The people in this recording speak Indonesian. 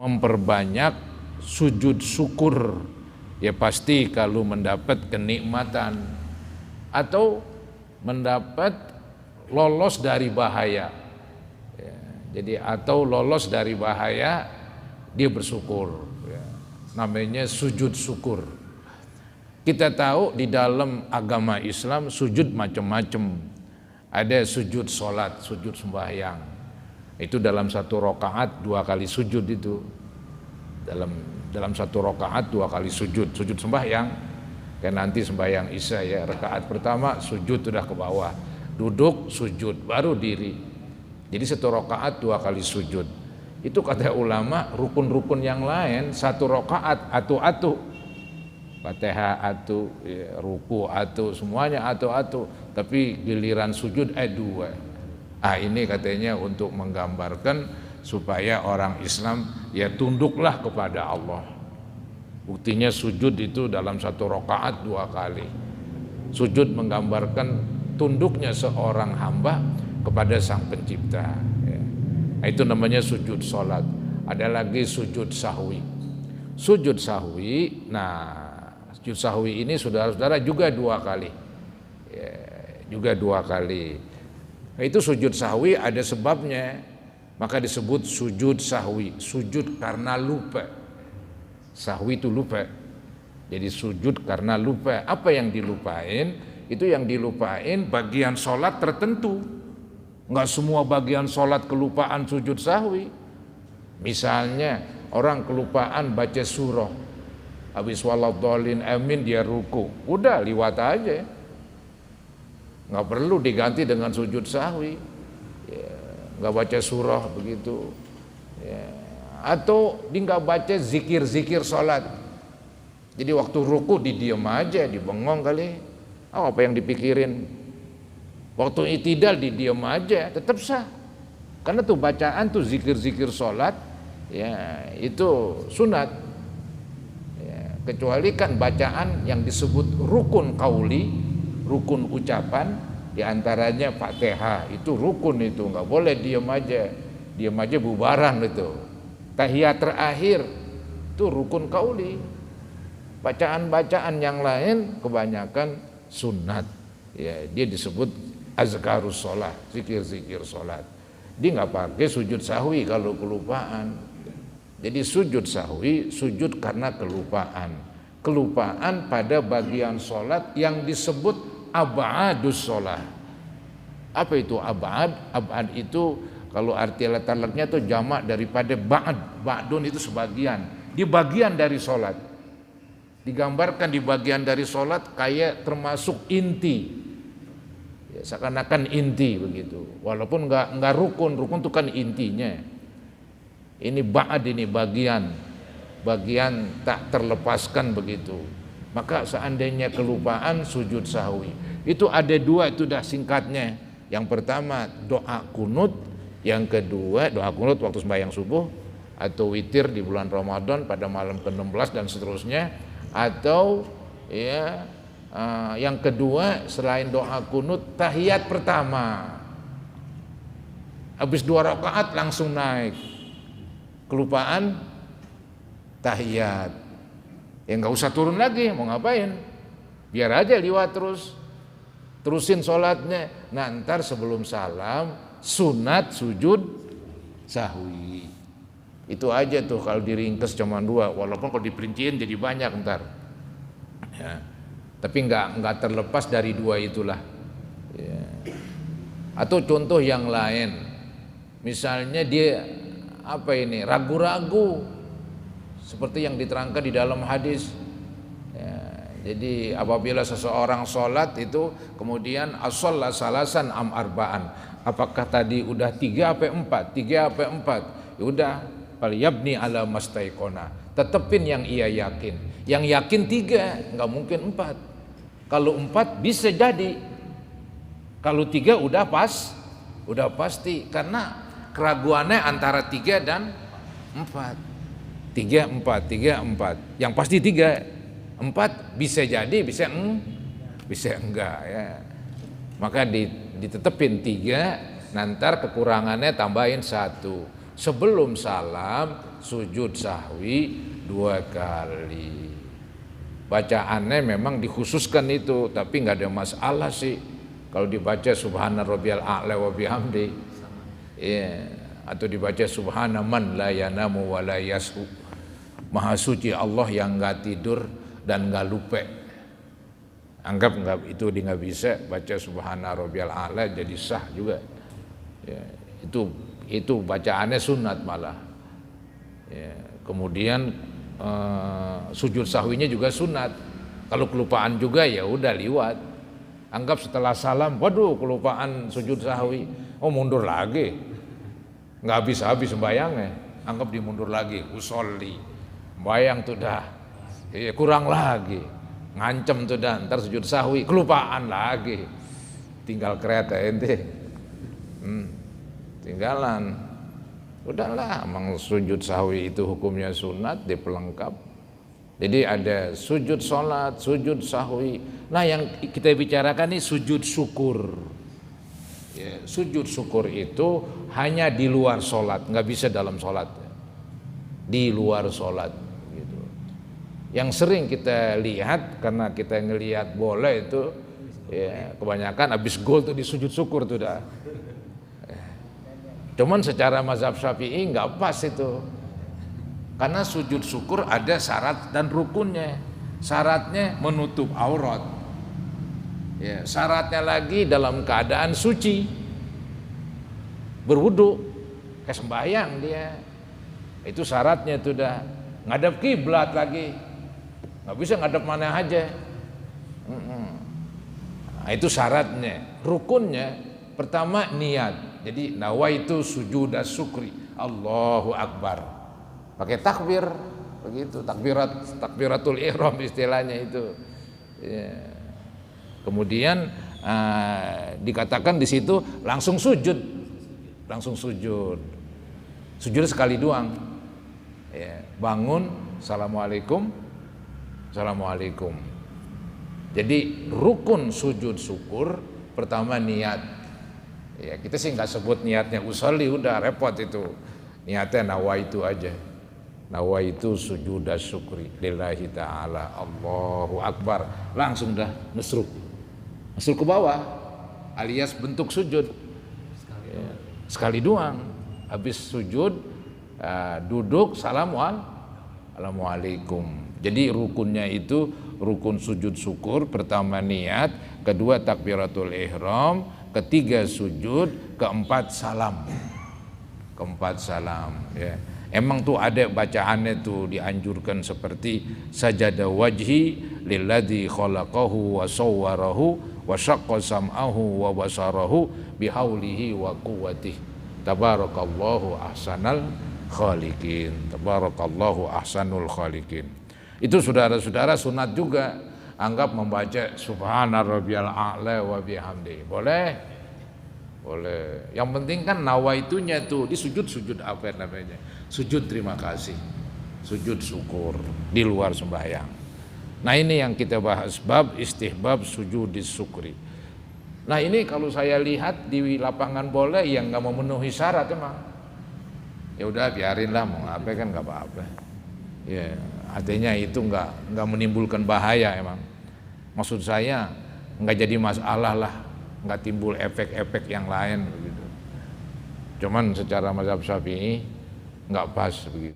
memperbanyak sujud syukur. Ya pasti kalau mendapat kenikmatan atau mendapat lolos dari bahaya. Ya, jadi atau lolos dari bahaya dia bersyukur. Ya, namanya sujud syukur. Kita tahu di dalam agama Islam sujud macam-macam. Ada sujud sholat, sujud sembahyang. Itu dalam satu rakaat 2 kali sujud itu. Dalam satu rakaat 2 kali sujud sembahyang. Kan nanti sembahyang isya ya, rakaat pertama sujud sudah ke bawah, duduk sujud baru diri. Jadi satu rakaat 2 kali sujud. Itu kata ulama rukun-rukun yang lain satu rakaat atu-atu. Fatihah atu, ya, ruku atu, semuanya atu-atu. Tapi giliran sujud 2. Ini katanya untuk menggambarkan supaya orang Islam ya tunduklah kepada Allah. Buktinya sujud itu dalam satu rakaat 2 kali. Sujud menggambarkan tunduknya seorang hamba kepada Sang Pencipta. Ya. Itu namanya sujud sholat. Ada lagi sujud sahwi. Sujud sahwi, sujud sahwi ini saudara-saudara juga 2 kali. Ya, juga 2 kali. Itu sujud sahwi ada sebabnya. Maka disebut sujud sahwi, sujud karena lupa. Sahwi itu lupa. Jadi sujud karena lupa. Apa yang dilupain? Itu yang dilupain bagian sholat tertentu. Enggak semua bagian sholat kelupaan sujud sahwi. Misalnya orang kelupaan baca surah, habis waladhdallin amin dia ruku, udah liwat aja. Enggak perlu diganti dengan sujud sahwi. Nggak baca surah begitu ya. Atau dia nggak baca zikir-zikir sholat, jadi waktu ruku didiam aja, dibengong kali. Apa yang dipikirin? Waktu itidal didiam aja, tetap sah, karena tuh bacaan tuh zikir-zikir sholat ya, itu sunat ya. Kecuali kan bacaan yang disebut rukun qauli, rukun ucapan. Di antaranya Fatihah itu rukun, itu nggak boleh diam aja bubaran itu. Tahiyat terakhir itu rukun qauli. Bacaan-bacaan yang lain kebanyakan sunat. Ya, dia disebut azkarus sholat, zikir-zikir sholat. Dia nggak pakai sujud sahwi kalau kelupaan. Jadi sujud sahwi sujud karena kelupaan. Kelupaan pada bagian sholat yang disebut ab'adus sholat. Apa itu ab'ad? Ab'ad itu kalau arti letaknya itu jamak daripada ba'd. Ba'dun itu sebagian. Di bagian dari sholat. Digambarkan di bagian dari sholat kayak termasuk inti. Ya, seakan-akan inti begitu. Walaupun enggak rukun itu kan intinya. Ini ba'd, ini bagian tak terlepaskan begitu. Maka seandainya kelupaan sujud sahwi. Itu ada 2, itu dah singkatnya. Yang pertama doa kunut, yang kedua doa kunut waktu sembahyang subuh atau witir di bulan Ramadan pada malam ke-16 dan seterusnya. Atau ya yang kedua selain doa kunut tahiyat pertama. Habis 2 rakaat langsung naik. Kelupaan tahiyat. Ya nggak usah turun lagi, mau ngapain? Biar aja liwat terusin sholatnya. Nah ntar sebelum salam sunat sujud sahwi. Itu aja tuh kalau diringkas cuma 2. Walaupun kalau diperinciin jadi banyak ntar. Ya. Tapi nggak terlepas dari 2 itulah. Ya. Atau contoh yang lain, misalnya dia ragu-ragu. Seperti yang diterangkan di dalam hadis ya, jadi apabila seseorang sholat itu kemudian as-sholla salasan am arba'an, apakah tadi udah 3 apa 4? 3 apa 4? Ya udah, falyabni ala mastaiqona, tetepin yang ia yakin. Yang yakin 3, nggak mungkin 4. Kalau 4 bisa jadi, kalau 3 udah pasti, karena keraguannya antara 3 dan 4. 3, 4. Yang pasti 3. 4 bisa jadi, bisa enggak ya. Maka ditetepin 3, nanti kekurangannya tambahin 1. Sebelum salam sujud sahwi 2 kali. Bacaannya memang dikhususkan itu, tapi nggak ada masalah sih kalau dibaca subhana rabbiyal a'la wa bihamdi, ya, atau dibaca subhana man la yanamu wa la yashu, maha suci Allah yang nggak tidur dan nggak lupa. Anggap nggak itu dia nggak bisa baca subhana rabbiyal a'la jadi sah juga, ya, itu bacaannya sunat malah, ya. Kemudian sujud sahwinya juga sunat. Kalau kelupaan juga ya udah liwat. Anggap setelah salam, waduh kelupaan sujud sahwi, oh mundur lagi, nggak habis-habis sembayangnya. Anggap dimundur lagi, usolli, bayang tuh dah, ya, kurang lagi, ngancem tuh dah, ntar sujud sahwi, kelupaan lagi, tinggal kereta ente, tinggalan. Udahlah, emang sujud sahwi itu hukumnya sunat, dipelengkap. Jadi ada sujud sholat, sujud sahwi. Nah yang kita bicarakan ini sujud syukur, ya, sujud syukur itu hanya di luar sholat, nggak bisa dalam sholat, di luar sholat gitu. Yang sering kita lihat karena kita ngelihat bola itu, ya, kebanyakan habis gol tuh di sujud syukur tuh dah. Cuman secara mazhab Syafi'i nggak pas itu, karena sujud syukur ada syarat dan rukunnya. Syaratnya menutup aurat, ya, syaratnya lagi dalam keadaan suci, berwudu, kayak sembahyang dia, itu syaratnya tuh dah. Ngadap kiblat lagi, nggak bisa ngadap mana aja. Nah, itu syaratnya. Rukunnya pertama niat. Jadi nawaitu sujud syukri, Allahu Akbar, pakai takbir begitu, takbiratul ihram istilahnya itu, ya. Kemudian dikatakan di situ langsung sujud sekali doang, ya. Bangun, assalamualaikum. Jadi rukun sujud syukur pertama niat. Ya, kita sih nggak sebut niatnya usolli, udah repot itu. Niatnya nawaitu aja. Nawaitu sujuda syukri lillahi ta'ala, Allahu Akbar. Langsung dah nusruk ke bawah, alias bentuk sujud. Ya, sekali doang. Habis sujud, duduk, assalamualaikum. Jadi rukunnya itu rukun sujud syukur. Pertama niat, kedua takbiratul ihram, ketiga sujud, keempat salam. Ya. Emang tuh ada bacaannya tuh dianjurkan seperti sajada wajhi lilladzi khalaqahu wa sawwarahu wa syaqqa sam'ahu wa basarahu bihaulihi wa quwwatihi. Tabarakallahu ahsanal khaliqin. Tabarakallahu ahsanul khaliqin. Itu saudara-saudara sunat juga. Anggap membaca subhana rabbiyal a'la wa bihamdi. Boleh? Boleh. Yang penting kan nawaitunya tuh di sujud apa namanya? Sujud terima kasih. Sujud syukur di luar sembahyang. Nah, ini yang kita bahas, bab istihbab sujudis syukri. Nah, ini kalau saya lihat di lapangan bola yang nggak memenuhi syarat emang. Ya udah biarinlah, mau apa kan nggak apa-apa. Ya, artinya itu nggak menimbulkan bahaya emang. Maksud saya nggak jadi masalah lah, nggak timbul efek-efek yang lain begitu. Cuman secara mazhab Syafi'i nggak pas begitu.